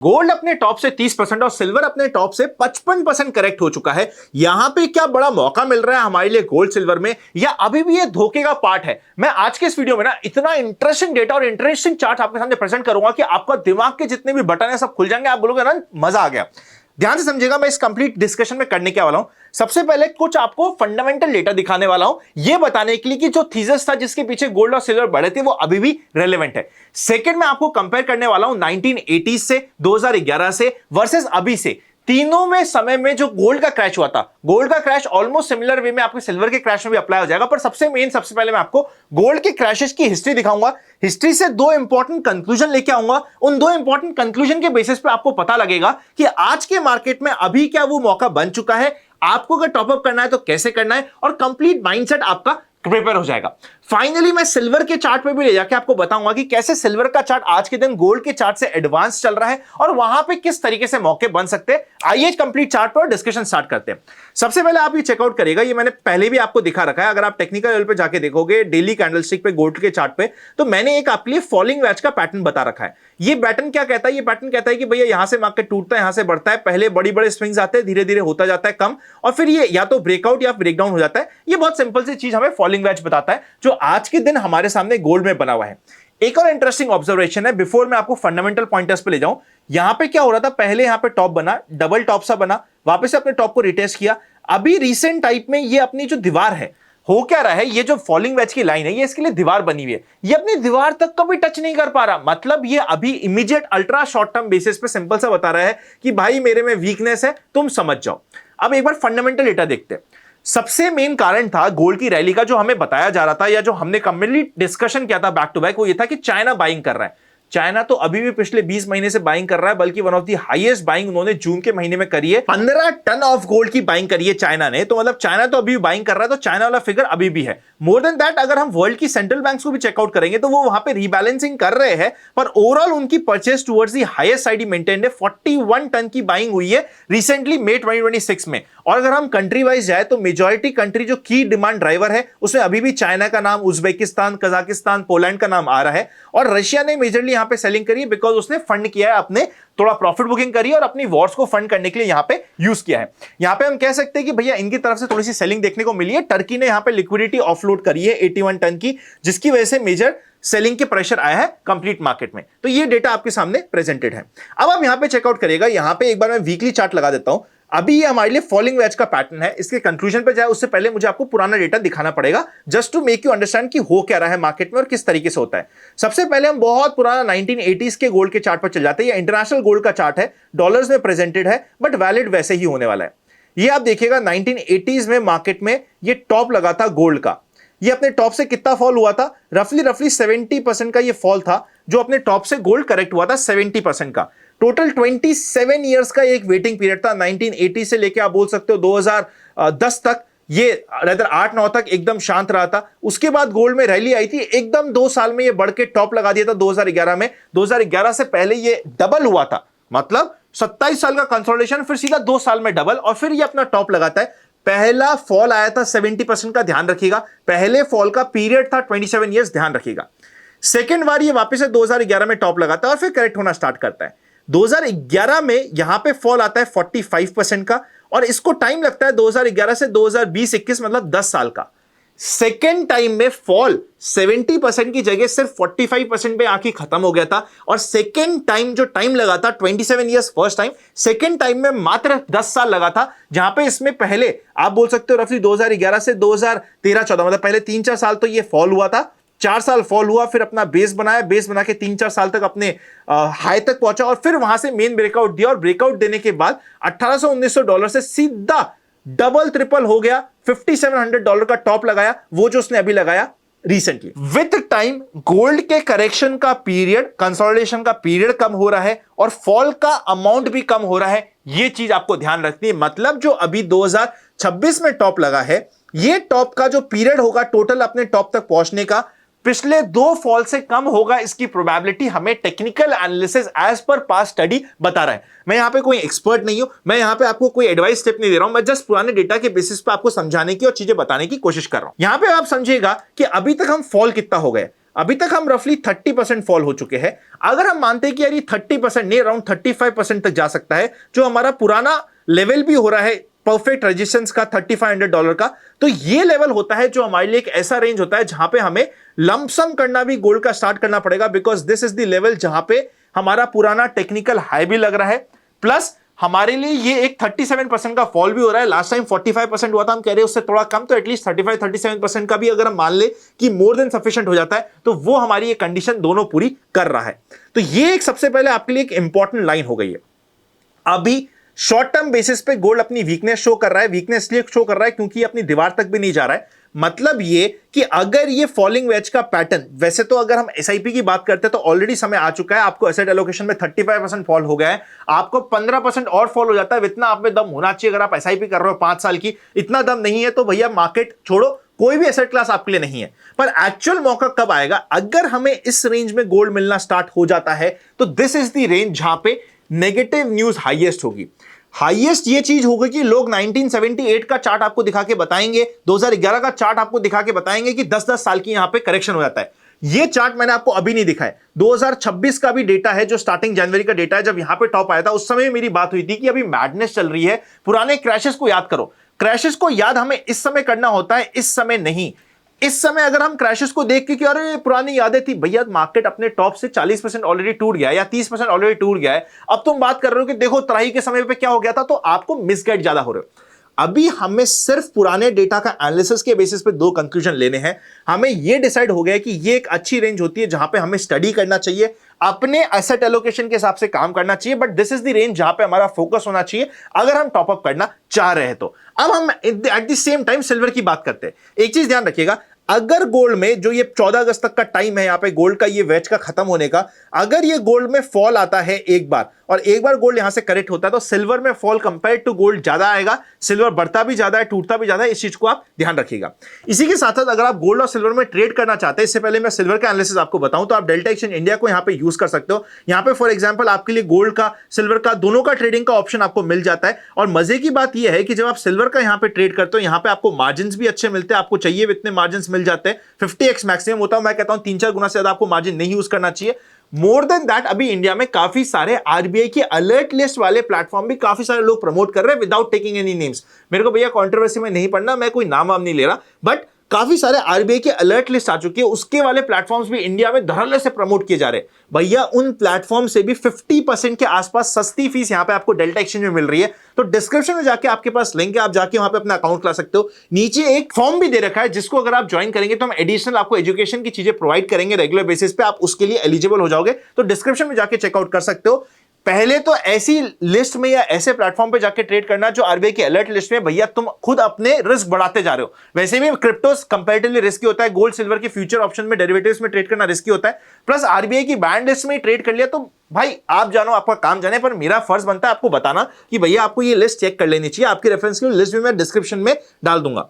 Gold अपने top से 30% और सिल्वर अपने टॉप से 55% करेक्ट हो चुका है। यहां पे क्या बड़ा मौका मिल रहा है हमारे लिए गोल्ड सिल्वर में, या अभी भी ये धोखे का पार्ट है? मैं आज के इस वीडियो में ना इतना इंटरेस्टिंग डेटा और इंटरेस्टिंग चार्ट आपके सामने प्रेजेंट करूंगा कि आपका दिमाग के जितने भी बटन है सब खुल जाएंगे। आप बोलोगे ना मजा आ गया। ध्यान से समझिएगा, मैं इस कंप्लीट डिस्कशन में करने क्या वाला हूं। सबसे पहले कुछ आपको फंडामेंटल डेटा दिखाने वाला हूं, यह बताने के लिए कि जो थीसिस था जिसके पीछे गोल्ड और सिल्वर बढ़े थे वो अभी भी रेलेवेंट है। सेकंड में आपको कंपेयर करने वाला हूं 1980 से 2011 से वर्सेस अभी से। तीनों में समय में जो गोल्ड का क्रैश हुआ था, गोल्ड का क्रैश ऑलमोस्ट सिमिलर वे में आपके सिल्वर के क्रैश में भी अप्लाई हो जाएगा, पर सबसे पहले मैं आपको गोल्ड के क्रैशेस की हिस्ट्री दिखाऊंगा। हिस्ट्री से दो इंपॉर्टेंट कंक्लूजन लेके आऊंगा। उन दो इंपॉर्टेंट कंक्लूजन के बेसिस पे आपको पता लगेगा कि आज के मार्केट में अभी क्या वो मौका बन चुका है, आपको अगर टॉपअप करना है तो कैसे करना है, और कंप्लीट माइंडसेट आपका प्रिपेयर हो जाएगा। फाइनली मैं सिल्वर के चार्ट पे भी ले जाके आपको बताऊंगा कि कैसे सिल्वर का चार्ट आज के दिन गोल्ड के चार्ट से एडवांस चल रहा है और वहां पे किस तरीके से मौके बन सकते हैं। आइए कंप्लीट चार्ट पर डिस्कशन स्टार्ट करते हैं। सबसे पहले आप ये चेकआउट करिएगा, ये मैंने पहले भी आपको दिखा रखा है। अगर आप टेक्निकल लेवल पे जाके देखोगे डेली कैंडलस्टिक पे गोल्ड के चार्ट पे, तो मैंने एक आपके लिए फॉलिंग वेज का पैटर्न बता रखा है। ये पैटर्न क्या कहता है? ये पैटर्न कहता है कि भैया यहां से मार्केट टूटता है, यहां से बढ़ता है, पहले बड़ी बड़े स्विंग्स आते हैं, धीरे धीरे होता जाता है कम, और फिर ये या तो ब्रेकआउट या ब्रेकडाउन हो जाता है। ये बहुत सिंपल सी चीज हमें फॉलिंग वेज बताता है, जो आज के दिन हमारे सामने गोल्ड में बना हुआ है। एक और इंटरेस्टिंग ऑब्जर्वेशन है, बिफोर मैं आपको फंडामेंटल पॉइंटर्स पे ले जाऊं। यहां पे क्या हो रहा था, पहले यहां पे टॉप बना, डबल टॉप सा बना, वापस से अपने टॉप को रिटेस्ट किया। अभी रिसेंट टाइप में ये अपनी जो दीवार है, हो क्या रहा है, ये जो फॉलिंग वेज की लाइन है ये इसके लिए दीवार बनी हुई है, ये अपनी दीवार तक कभी टच नहीं कर पा रहा। मतलब ये अभी immediate ultra short term basis पे सिंपल सा बता रहा है कि भाई मेरे में वीकनेस है, तुम समझ जाओ। अब एक बार फंडामेंटल डेटा देखते हैं। सबसे मेन कारण था गोल्ड की रैली का, जो हमें बताया जा रहा था या जो हमने कंप्लीट डिस्कशन किया था बैक टू बैक, वो ये था कि चाइना बाइंग कर रहा है। चाइना तो अभी भी पिछले 20 महीने से बाइंग कर रहा है, बल्कि one of the highest buying उन्होंने जून के महीने में करी है। 15 टन ऑफ गोल्ड की बाइंग करी है चाइना ने। तो मतलब चाइना तो अभी भी बाइंग कर रहा है, तो चाइना वाला फिगर अभी भी है। मोर देन दैट, अगर हम वर्ल्ड की सेंट्रल बैंक्स को भी चेकआउट करेंगे तो वो वहां पे रीबैलेंसिंग कर रहे हैं, पर ओवरऑल उनकी purchase towards the highest side he maintained है। 41 टन की बाइंग हुई है रिसेंटली मई 2026 में। और अगर हम कंट्री वाइज जाए तो मेजॉरिटी कंट्री जो की डिमांड ड्राइवर है उसमें अभी भी चाइना का नाम, उज्बेकिस्तान, कजाकिस्तान, पोलैंड का नाम आ रहा है। और रशिया ने मेजरली यहां पे सेलिंग करी है, बिकॉज उसने फंड किया है, अपने थोड़ा प्रॉफिट बुकिंग करी और अपनी वॉर्स को फंड करने के लिए यहां पे यूज किया है। यहां पे हम कह सकते हैं कि भैया इनकी तरफ से थोड़ी सी सेलिंग देखने को मिली है। टर्की ने यहां पे लिक्विडिटी ऑफलोड करी है 81 टन की, जिसकी वजह से मेजर सेलिंग के प्रेशर आया है कंप्लीट मार्केट में। तो ये डेटा आपके सामने प्रेजेंटेड है। अब आप यहां पे चेकआउट करिएगा, यहां पे एक बार मैं वीकली चार्ट लगा देता हूं। अभी ये हमारे लिए फॉलिंग वेज का पैटर्न है। इसके कंक्लूजन पे जाए उससे पहले मुझे आपको पुराना डेटा दिखाना पड़ेगा, just to make you understand कि हो क्या रहा है मार्केट में और किस तरीके से होता है। सबसे पहले हम बहुत पुराना 1980s के गोल्ड के चार्ट पर चल जाते हैं। ये इंटरनेशनल गोल्ड का चार्ट है, डॉलर्स में प्रेजेंटेड है, बट वैलिड वैसे ही होने वाला है। ये आप देखिएगा 1980s में मार्केट में ये टॉप लगा था गोल्ड का। ये अपने टॉप से कितना फॉल हुआ था? रफली 70% का ये फॉल था, जो अपने टॉप से गोल्ड करेक्ट हुआ था 70% का। टोटल 27 इयर्स का एक वेटिंग पीरियड था, 1980 से लेके आप बोल सकते हो 2010 तक। ये रेदर 8-9 तक एकदम शांत रहा था। उसके बाद गोल्ड में रैली आई थी, एकदम 2 साल में ये बढ़ के टॉप लगा दिया था 2011 में। 2011 से पहले ये डबल हुआ था, मतलब 27 साल का कंसोलिडेशन, फिर सीधा 2 साल में डबल, और फिर ये अपना टॉप लगाता है। पहला फॉल आया था 70% का, ध्यान रखिएगा। पहले फॉल का पीरियड था 27 इयर्स, ध्यान रखिएगा। सेकेंड बार ये वापस से 2011 में टॉप लगाता है और फिर करेक्ट होना स्टार्ट करता है। 2011 में यहां पे फॉल आता है 45% का, और इसको टाइम लगता है 2011 से 2020-21, मतलब 10 साल का। सेकेंड टाइम में फॉल 70% की जगह सिर्फ 45% पे आके खत्म हो गया था। और सेकेंड टाइम जो टाइम लगा था 27 years first time, second time में मात्र 10 साल लगा था, जहां पे इसमें पहले आप बोल सकते हो रफली 2011 से 2013-14, मतलब पहले 3-4 साल तो ये फॉल हुआ था, 4 साल फॉल हुआ, फिर अपना बेस बनाया, बेस बना के 3-4 साल तक अपने हाई तक पहुंचा, और फिर वहां से मेन ब्रेकआउट दिया। और ब्रेकआउट देने के बाद $1800-1900 से सीधा डबल ट्रिपल हो गया, $5700 का टॉप लगाया, वो जो उसने अभी लगाया रिसेंटली। विद टाइम गोल्ड के करेक्शन का पीरियड, कंसोलिडेशन का पीरियड कम हो रहा है और फॉल का अमाउंट भी कम हो रहा है। ये चीज आपको ध्यान रखनी है। मतलब जो अभी 2026 में टॉप लगा है, ये टॉप का जो पीरियड होगा टोटल अपने टॉप तक पहुंचने का, पिछले 2 फॉल से कम होगा। इसकी प्रोबेबिलिटी हमें technical analysis as per past study बता रहा है। मैं यहां पे कोई एक्सपर्ट नहीं हूं, मैं यहां पे आपको कोई एडवाइस टिप नहीं दे रहा हूं, मैं जस्ट पुराने डेटा के बेसिस पे आपको समझाने की और चीजें बताने की कोशिश कर रहा हूं। यहां पे आप समझिएगा कि अभी तक हम फॉल कितना हो गए। अभी तक हम रफली 30% फॉल हो चुके हैं। अगर हम मानते हैं कि यार ये 30% नहीं, अराउंड 35% तक जा सकता है, जो हमारा पुराना लेवल भी हो रहा है परफेक्ट रेजिस्टेंस का $3,500 का, तो ये लेवल होता है जो हमारे लिए एक ऐसा रेंज होता है जहां पे हमें लंपसम करना भी गोल्ड का स्टार्ट करना पड़ेगा, because this is the level जहां पे हमारा पुराना टेक्निकल हाई भी लग रहा है, प्लस हमारे लिए ये एक 37% का फॉल भी हो रहा है। लास्ट टाइम 45% हुआ था, हम कह रहे हैं उससे थोड़ा कम, तो एटलीस्ट 35-37% का भी अगर हम मान ले कि मोर देन सफिशिएंट हो जाता है, तो वो हमारी ये कंडीशन दोनों पूरी कर रहा है। तो ये एक सबसे पहले आपके लिए एक इंपॉर्टेंट लाइन हो गई है। अभी शॉर्ट टर्म बेसिस पे गोल्ड अपनी वीकनेस शो कर रहा है। वीकनेस इसलिए शो कर रहा है क्योंकि अपनी दीवार तक भी नहीं जा रहा है। मतलब ये कि अगर ये फॉलिंग वेज का पैटर्न, वैसे तो अगर हम एसआईपी की बात करते हैं तो ऑलरेडी समय आ चुका है, आपको एसेट एलोकेशन में 35% फॉल हो गया है, आपको 15% और फॉल हो जाता है। इतना आप में दम होना चाहिए। अगर आप एसआईपी कर रहे हो 5 साल की, इतना दम नहीं है तो भैया मार्केट छोड़ो, कोई भी एसेट क्लास आपके लिए नहीं है। पर एक्चुअल मौका कब आएगा? अगर हमें इस रेंज में गोल्ड मिलना स्टार्ट हो जाता है तो दिस इज द रेंज जहां पे नेगेटिव न्यूज हाईएस्ट होगी। हाईएस्ट ये चीज होगी कि लोग 1978 का चार्ट आपको दिखा के बताएंगे, 2011 का चार्ट आपको दिखा के बताएंगे कि 10-10 साल की यहां पे करेक्शन हो जाता है। ये चार्ट मैंने आपको अभी नहीं दिखाया। 2026 का भी डेटा है जो स्टार्टिंग जनवरी का डेटा है, जब यहां पे टॉप आया था उस समय मेरी बात हुई थी कि अभी मैडनेस चल रही है, पुराने क्रैशेस को याद करो। क्रैशेस को याद हमें इस समय करना होता है, इस समय नहीं। इस समय अगर हम क्रैशेस को देख के कि अरे पुरानी यादें थी, भैया मार्केट अपने टॉप से 40% ऑलरेडी टूट गया है या 30% ऑलरेडी टूट गया है, अब तुम बात कर रहे हो कि देखो त्राही के समय पे क्या हो गया था, तो आपको मिसगाइड ज्यादा हो रहे हो। अभी हमें सिर्फ पुराने डेटा का एनालिसिस के बेसिस पे 2 कंक्लूजन लेने हैं। हमें यह डिसाइड हो गया कि ये एक अच्छी रेंज होती है जहां पे हमें स्टडी करना चाहिए, अपने एसेट एलोकेशन के हिसाब से काम करना चाहिए, but this is the range जहां पे हमारा फोकस होना चाहिए अगर हम टॉप अप करना चाह रहे हैं तो। अब हम at the same time silver की बात करते हैं। एक चीज ध्यान रखिएगा, अगर गोल्ड में जो ये 14 अगस्त तक का टाइम है यहां पे गोल्ड का ये वेज का खत्म होने का, अगर ये गोल्ड में फॉल आता है एक बार और एक बार गोल्ड यहां से करेक्ट होता है, तो सिल्वर में फॉल कंपेयर टू गोल्ड ज्यादा आएगा। सिल्वर बढ़ता भी ज्यादा है, टूटता भी ज्यादा है, इस चीज को आप ध्यान रखिएगा। इसी के साथ साथ अगर आप गोल्ड और सिल्वर में ट्रेड करना चाहते हैं, इससे पहले मैं सिल्वर का एनालिसिस आपको बताऊं, तो आप डेल्टा एक्सचेंज इंडिया को यहां पे यूज कर सकते हो। यहां पे फॉर एग्जांपल आपके लिए गोल्ड का, सिल्वर का, दोनों का ट्रेडिंग का ऑप्शन आपको मिल जाता है। और मजे की बात यह है कि जब आप सिल्वर का यहां पे ट्रेड करते हो, यहां पे आपको मार्जिन भी अच्छे मिलते हैं, आपको चाहिए इतने मार्जिन मिल जाते हैं। 50x मैक्सिमम होता है, मैं कहता हूं 3-4 गुना से ज्यादा आपको मार्जिन नहीं यूज करना चाहिए। मोर देन दैट, अभी इंडिया में काफी सारे आरबीआई के अलर्ट लिस्ट वाले प्लेटफॉर्म भी काफी सारे लोग प्रमोट कर रहे हैं विदाउट टेकिंग एनी नेम्स। मेरे को भैया कंट्रोवर्सी में नहीं पढ़ना, मैं कोई नाम वाम नहीं ले रहा, बट काफी सारे आरबीआई के अलर्ट लिस्ट आ चुकी है, उसके वाले प्लेटफॉर्म्स भी इंडिया में धड़ल्ले से प्रमोट किए जा रहे हैं। भैया उन प्लेटफॉर्म से भी 50% के आसपास सस्ती फीस यहां पे आपको डेल्टा एक्सचेंज में मिल रही है। तो डिस्क्रिप्शन में जाके आपके पास लिंक है, आप जाके वहां पे अपना अकाउंट खुला सकते हो। नीचे एक फॉर्म भी दे रखा है जिसको अगर आप ज्वाइन करेंगे तो हम एडिशनल आपको एजुकेशन की चीजें प्रोवाइड करेंगे रेगुलर बेसिस पे, आप उसके लिए एलिजिबल हो जाओगे। तो डिस्क्रिप्शन में जाके चेकआउट कर सकते हो। पहले तो ऐसी लिस्ट में या ऐसे प्लेटफॉर्म पे जाके ट्रेड करना जो आरबीआई की अलर्ट लिस्ट में, भैया तुम खुद अपने रिस्क बढ़ाते जा रहे हो। वैसे भी क्रिप्टोस कंपैरेटिवली रिस्की होता है, गोल्ड सिल्वर के फ्यूचर ऑप्शन में, डेरिवेटिव्स में ट्रेड करना रिस्की होता है, प्लस आरबीआई की बैंड लिस्ट में ट्रेड कर लिया तो भाई आप जानो, आपका काम जाने। पर मेरा फर्ज बनता है आपको बताना कि भैया आपको ये लिस्ट चेक कर लेनी चाहिए। आपके रेफरेंस की लिस्ट भी मैं डिस्क्रिप्शन में डाल दूंगा।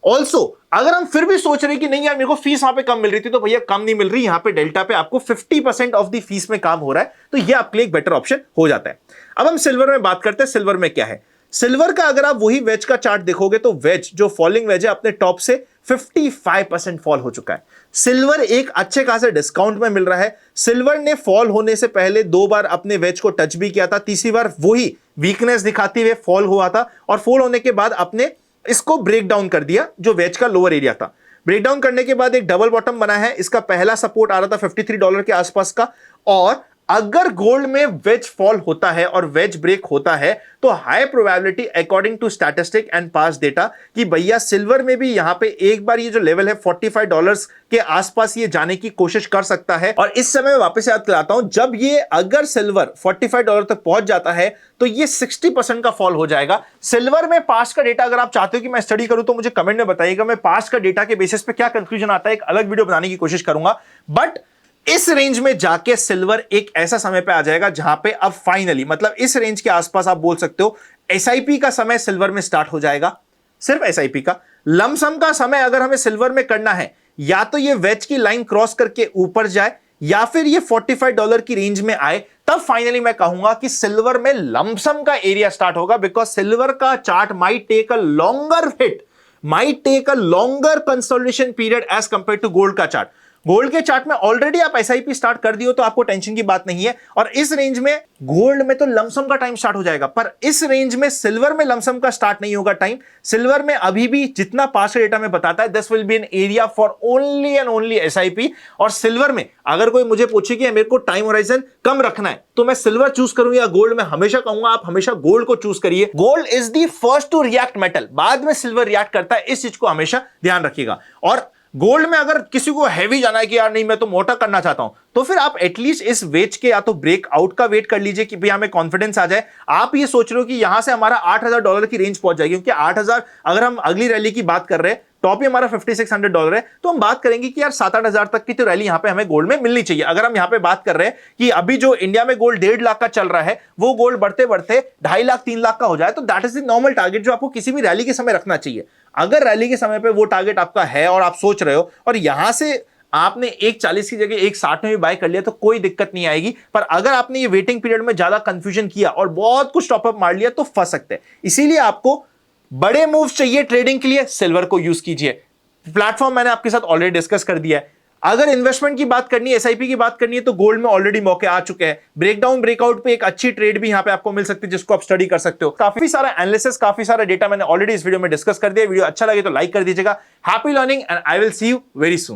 ऑल्सो अगर हम फिर भी सोच रहे हैं कि नहीं यार मेरे को फीस वहां पे कम मिल रही थी, तो भैया कम नहीं मिल रही, यहां पे डेल्टा पे आपको 50% ऑफ द फीस में काम हो रहा है, तो ये आपके लिए एक बेटर ऑप्शन हो जाता है। अब हम सिल्वर में बात करते हैं। सिल्वर में क्या है? सिल्वर का अगर आप वही वेज का चार्ट देखोगे तो वेज जो फॉलिंग वेज है अपने टॉप से 55% फॉल हो चुका है। सिल्वर एक अच्छे खासे डिस्काउंट में मिल रहा है। सिल्वर ने फॉल होने से पहले 2 बार अपने वेज को टच भी किया था, तीसरी बार वही वीकनेस दिखाते हुए फॉल हुआ था, और फॉल होने के बाद अपने इसको ब्रेक डाउन कर दिया जो वेज का लोअर एरिया था। ब्रेक डाउन करने के बाद एक डबल बॉटम बना है। इसका पहला सपोर्ट आ रहा था $53 के आसपास का, और अगर गोल्ड में वेज फॉल होता है और वेज ब्रेक होता है तो high probability according to statistic and past data कि भैया सिल्वर में भी यहां पे एक बार ये जो लेवल है $45 के आसपास ये जाने की कोशिश कर सकता है। और इस समय वापस याद दिलाता हूं, जब ये अगर सिल्वर $45 तक पहुंच जाता है तो ये 60% का फॉल हो जाएगा। सिल्वर में पास्ट का डेटा अगर आप चाहते हो कि मैं स्टडी करूं तो मुझे कमेंट में बताइएगा, मैं पास्ट का डेटा के बेसिस पे क्या कंक्लूजन आता है एक अलग वीडियो बनाने की कोशिश करूंगा। बट इस रेंज में जाके सिल्वर एक ऐसा समय पे आ जाएगा जहां पे अब फाइनली, मतलब इस रेंज के आसपास आप बोल सकते हो एसआईपी का समय सिल्वर में स्टार्ट हो जाएगा। सिर्फ एसआईपी का, लमसम का समय अगर हमें सिल्वर में करना है, या तो ये वेज की लाइन क्रॉस करके ऊपर जाए या फिर ये $45 की रेंज में आए, तब फाइनली मैं कहूंगा कि सिल्वर में लमसम का एरिया स्टार्ट होगा। बिकॉज सिल्वर का chart might take a longer hit, might take a longer consolidation period as compare to gold का चार्ट। गोल्ड के चार्ट में ऑलरेडी आप एसआईपी स्टार्ट कर दियो तो आपको टेंशन की बात नहीं है। और इस रेंज में गोल्ड में तो लमसम का टाइम स्टार्ट हो जाएगा, पर इस रेंज में सिल्वर में लमसम का स्टार्ट नहीं होगा टाइम। सिल्वर में अभी भी जितना पास्ट डेटा में बताता है, this will be an area for only and only SIP. और सिल्वर में अगर कोई मुझे पूछे कि मेरे को टाइम होराइजन कम रखना है तो मैं सिल्वर चूज करूं या गोल्ड, में हमेशा कहूंगा आप हमेशा गोल्ड को चूज करिए। Gold is the first to react metal, बाद में सिल्वर रिएक्ट करता है, इस चीज को हमेशा ध्यान रखिएगा। और गोल्ड में अगर किसी को हैवी जाना है कि यार नहीं मैं तो मोटा करना चाहता हूं, तो फिर आप एटलीस्ट इस वेज के या तो ब्रेकआउट का वेट कर लीजिए कि भाई हमें कॉन्फिडेंस आ जाए। आप ये सोच रहे हो कि यहां से हमारा $8,000 की रेंज पहुंच जाएगी, क्योंकि 8,000 अगर हम अगली रैली की बात कर रहे हैं, टॉप ही हमारा $5,600 है, तो हम बात करेंगे कि यार 7-8 हजार तक की तो रैली यहां पे हमें गोल्ड में मिलनी चाहिए। अगर हम यहां पे बात कर रहे हैं कि अभी जो इंडिया में गोल्ड 1.5 लाख का चल रहा है, वो गोल्ड बढ़ते बढ़ते 2.5 लाख 3 लाख का हो जाए, तो that is the normal target जो आपको किसी भी रैली के समय रखना चाहिए। अगर रैली के समय पे वो टारगेट आपका है और आप सोच रहे हो और यहां से आपने 1.40 की जगह 1.60 में भी बाय कर लिया तो कोई दिक्कत नहीं आएगी। पर अगर आपने ये वेटिंग पीरियड में ज्यादा कंफ्यूजन किया और बहुत कुछ टॉपअप मार लिया तो फंस सकते हैं। इसीलिए आपको बड़े मूव चाहिए ट्रेडिंग के लिए, सिल्वर को यूज कीजिए। प्लेटफॉर्म मैंने आपके साथ ऑलरेडी डिस्कस कर दिया है। अगर इन्वेस्टमेंट की बात करनी है, एसआईपी की बात करनी है, तो गोल्ड में ऑलरेडी मौके आ चुके हैं। ब्रेकडाउन ब्रेकआउट पे एक अच्छी ट्रेड भी यहां पे आपको मिल सकती है, जिसको आप स्टडी कर सकते हो। काफी सारा एनालिसिस, काफी सारा डेटा मैंने ऑलरेडी इस वीडियो में डिस्कस कर दिया। वीडियो अच्छा लगे तो लाइक कर दीजिएगा। Happy learning and I will see you very soon.